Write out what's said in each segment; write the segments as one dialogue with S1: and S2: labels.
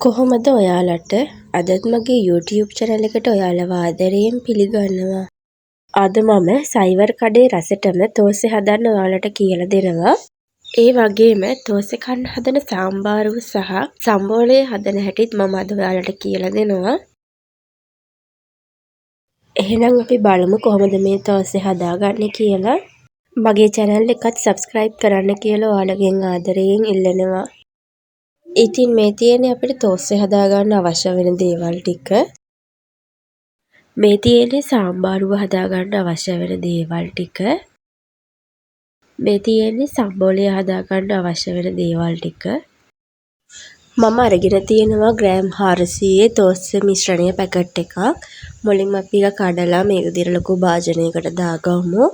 S1: කොහොමද ඔයාලට අදත් මගේ YouTube channel එකට ඔයාලව ආදරයෙන් පිළිගන්නවා. අද මම සයිවර් කඩේ රසටම තෝසෙ හදන්න ඔයාලට කියලා දෙනවා. ඒ වගේම තෝසෙ කන්න හදන සාම්බාරුව සහ සම්බෝලය හදන හැටිත් මම අද ඔයාලට කියලා දෙනවා. එහෙනම් අපි බලමු කොහොමද මේ තෝසෙ හදාගන්නේ කියලා. මගේ channel එකත් subscribe කරන්න කියලා ඔයාලගෙන් ආදරයෙන් ඉල්ලනවා. ඉතින් මේ තියෙන්නේ අපිට තෝස්සේ හදාගන්න අවශ්‍ය වෙන දේවල් ටික. මේ තියෙන්නේ සාම්බාරුව හදාගන්න අවශ්‍ය වෙන දේවල් ටික. මේ තියෙන්නේ සම්බෝලය හදාගන්න අවශ්‍ය වෙන දේවල් ටික. මම අරගෙන තියෙනවා ග්‍රෑම් 400 තෝස්සේ මිශ්‍රණය පැකට් එකක්. මුලින්ම අපි ඒක කඩලා මේ විදිහට ලොකු භාජනයකට දාගමු.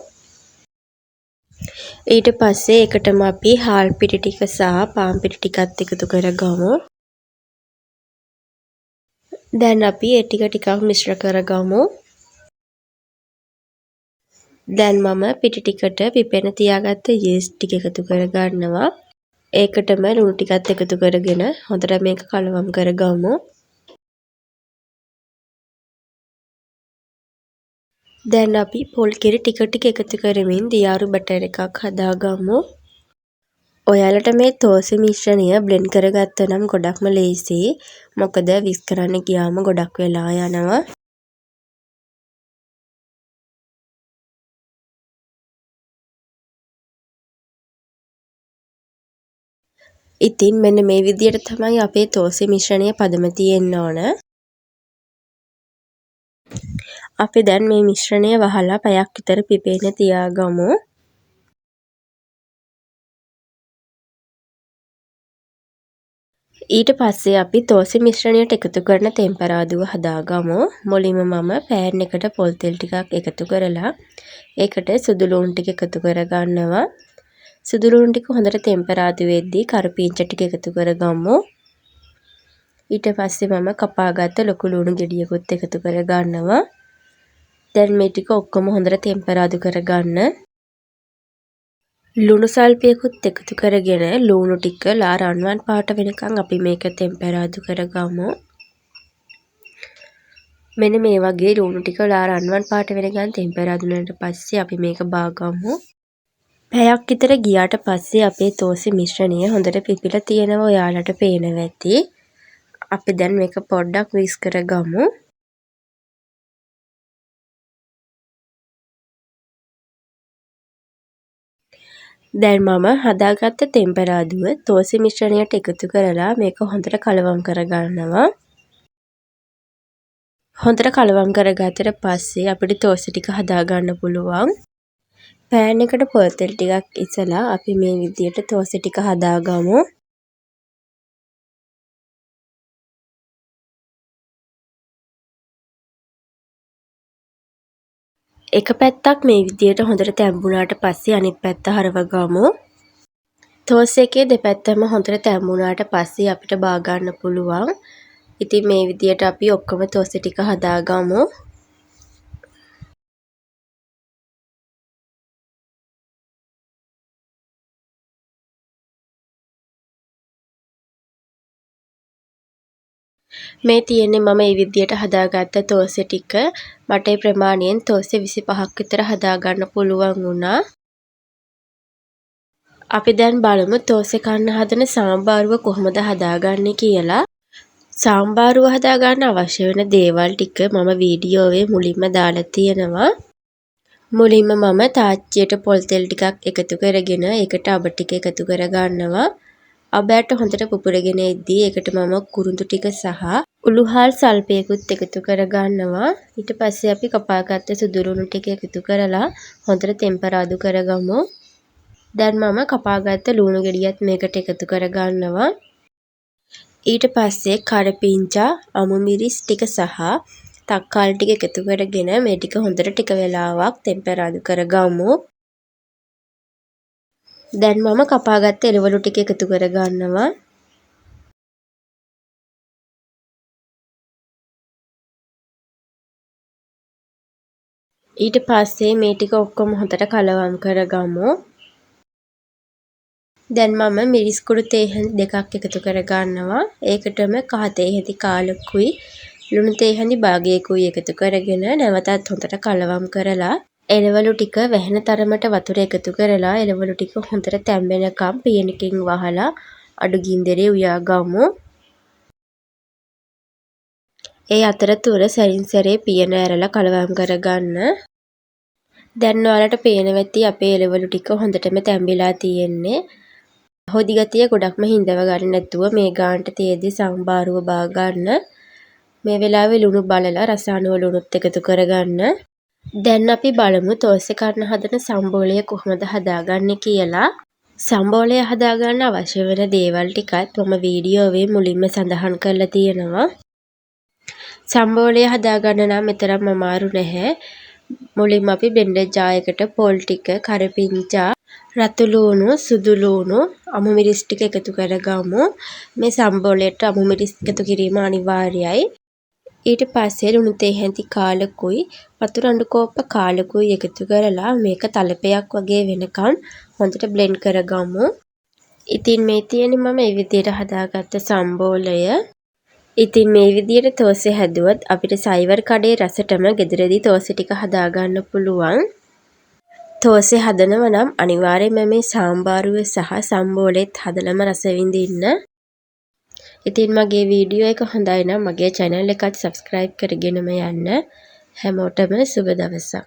S1: ඊට පස්සේ ඒකටම අපි හාල් පිටි ටික සහ පාන් පිටි ටිකත් එකතු කරගමු. දැන් අපි ඒ ටික මිශ්‍ර කරගමු. දැන් මම පිටි ටිකට පිපෙන තියාගත්ත යීස්ට් ටික එකතු කරගන්නවා. ඒකටම ලුණු ටිකත් එකතු කරගෙන හොඳට මේක කලවම් කරගමු. දැන් අපි පොල් කිරි ටික එකතු කරමින් දියාරු බටර් එකක් හදාගමු. ඔයාලට මේ තෝසෙ මිශ්‍රණය බ්ලෙන්ඩ් කරගත්තා නම් ගොඩක්ම ලේසි. මොකද වික්ස් කරන්න ගියාම ගොඩක් වෙලා යනවා. ඉතින් මෙන්න මේ විදිහට තමයි අපේ තෝසෙ මිශ්‍රණය පදම තියෙන්න ඕන. අපි දැන් මේ මිශ්‍රණය වහලා පැයක් විතර පිපෙන්න තියාගමු. ඊට පස්සේ අපි තෝසෙ මිශ්‍රණයට එකතු කරන තෙම්පරාදුව හදාගමු. මුලින්ම මම පෑන් එකට පොල් තෙල් ටිකක් එකතු කරලා ඒකට සුදු ලුණු ටික එකතු කරගන්නවා. සුදු ලුණු ටික හොඳට තෙම්පරාදු වෙද්දී කරපිංචා ටික එකතු කරගමු. ඊට පස්සේ මම කපාගත්ත ලොකු ලුණු ගෙඩියකුත් එකතු කරගන්නවා. දැන් මේ ටික ඔක්කොම හොඳට තෙම්පරාදු කරගන්න. ලුණු සල්පියකුත් එකතු කරගෙන ලුණු ටික ලා රන්වන් පාට වෙනකන් අපි මේක තෙම්පරාදු කරගමු. මෙන්න මේ වගේ ලුණු ටික ලා රන්වන් පාට වෙනකන් තෙම්පරාදු වුණාට පස්සේ අපි මේක බාගමු. පැයක් විතර ගියාට පස්සේ අපේ තෝසෙ මිශ්‍රණය හොඳට පිපිලා තියෙනවා ඔයාලට පේනවා ඇති. අපි දැන් මේක පොඩ්ඩක් වික්ස් කරගමු. දැන් මම හදාගත්ත තෙම්පරාදුව තෝසෙ මිශ්‍රණයට එකතු කරලා මේක හොඳට කලවම් කරගන්නවා. හොඳට කලවම් කරගත්තට පස්සේ අපිට තෝසෙ ටික හදාගන්න පුළුවන්. පෑන් එකට පොල් තෙල් ටිකක් ඉසලා අපි මේ විදිහට තෝසෙ ටික හදාගමු. එක පැත්තක් මේ විදිහට හොඳට තැම්බුණාට පස්සේ අනිත් පැත්ත හරවගමු. තෝසෙ එකේ දෙපැත්තම හොඳට තැම්බුණාට පස්සේ අපිට බා ගන්න පුළුවන්. ඉතින් මේ විදිහට අපි ඔක්කොම තෝසෙ ටික හදාගමු. මේ තියෙන්නේ මම මේ විදිහට හදාගත්ත තෝසෙ ටික. මට ඒ ප්‍රමාණයෙන් තෝසෙ 25ක් විතර හදාගන්න පුළුවන් වුණා. අපි දැන් බලමු තෝසෙ කන්න හදන සාම්බාරුව කොහොමද හදාගන්නේ කියලා. සාම්බාරුව හදාගන්න අවශ්‍ය වෙන දේවල් ටික මම වීඩියෝවේ මුලින්ම දාලා තියෙනවා. මුලින්ම මම තාච්චියට පොල් තෙල් ටිකක් එකතු කරගෙන ඒකට අබ ටික එකතු කරගන්නවා. අබයට හොඳට පුපුරගෙන එද්දී ඒකට මම කුරුඳු ටික සහ උළුහාල් සල්පයකුත් එකතු කරගන්නවා. ඊට පස්සේ අපි කපාගත්ත සුදු ලුණු ටික එකතු කරලා හොඳට තෙම්පරාදු කරගමු. දැන් මම කපාගත්ත ලුණු ගෙඩියත් මේකට එකතු කරගන්නවා. ඊට පස්සේ කරපිංචා, අමු මිරිස් ටික සහ තක්කාලි ටික එකතු කරගෙන මේ ටික හොඳට ටික වෙලාවක් තෙම්පරාදු කරගමු. දැන් මම කපාගත්ත එළවලු ටික එකතු කරගන්නවා. ඊට පස්සේ මේ ටික ඔක්කොම හොඳට කලවම් කරගමු. දැන් මම මිරිස් කුඩු තේ හැඳි දෙකක් එකතු කර ගන්නවා. ඒකටම කහ තේ හැඳි කාලකුයි ලුණු තේ හැඳි භාගයකුයි එකතු කරගෙන නැවතත් හොඳට කලවම් කරලා එළවලු ටික වැහෙන තරමට වතුර එකතු කරලා එළවලු ටික හොඳට තැම්බෙනකම් පියනකින් වහලා අඩු ගින්දරේ උයා ගමු. ඒ අතරතුර සැරින් සැරේ පියන ඇරලා කලවම් කරගන්න. දැන් ඔයාලට පේනවා ඇති අපේ එළවලු ටික හොඳටම තැම්බිලා තියෙන්නේ. හොදි ගතිය ගොඩක්ම හිඳව ගන්න නැතුව මේ ගානට තියදී සම්බාරුව බා ගන්න. මේ වෙලාවේ ලුණු බලලා රස අනුව ලුණුත් එකතු කරගන්න. දැන් අපි බලමු තෝසෙ කන්න හදන සම්බෝලය කොහොමද හදාගන්නේ කියලා. සම්බෝලය හදාගන්න අවශ්‍ය වෙන දේවල් ටිකත් මම වීඩියෝවේ මුලින්ම සඳහන් කරලා තියෙනවා. සම්බෝලය හදාගන්න නම් මෙතරම් අමාරු නැහැ. මුලින්ම අපි බ්ලෙන්ඩර් ජාර් එකට පොල් ටික, කරපිංචා, රතු ලූණු, සුදු ලූණු, අමු මිරිස් ටික එකතු කරගමු. මේ සම්බෝලයට අමු මිරිස් එකතු කිරීම අනිවාර්යයි. ඊට පස්සේ ලුණු තේ හැඳි කාලකුයි වතුර අඬු කෝප්ප කාලකුයි එකතු කරලා මේක තලපයක් වගේ වෙනකන් හොඳට බ්ලෙන්ඩ් කරගමු. ඉතින් මේ තියෙන්නේ මම මේ විදිහට හදාගත්ත සම්බෝලය. ඉතින් මේ විදිහට තෝසෙ හැදුවොත් අපිට සයිවර් කඩේ රසටම ගෙදරදී තෝසෙ ටික හදාගන්න පුළුවන්. තෝසෙ හදනවා නම් අනිවාර්යයෙන්ම මේ සාම්බාරුව සහ සම්බෝලෙත් හදලම රස විඳින්න. ඉතින් මගේ වීඩියෝ එක හොඳයි නම් මගේ channel එකත් subscribe කරගෙනම යන්න. හැමෝටම සුබ දවසක්.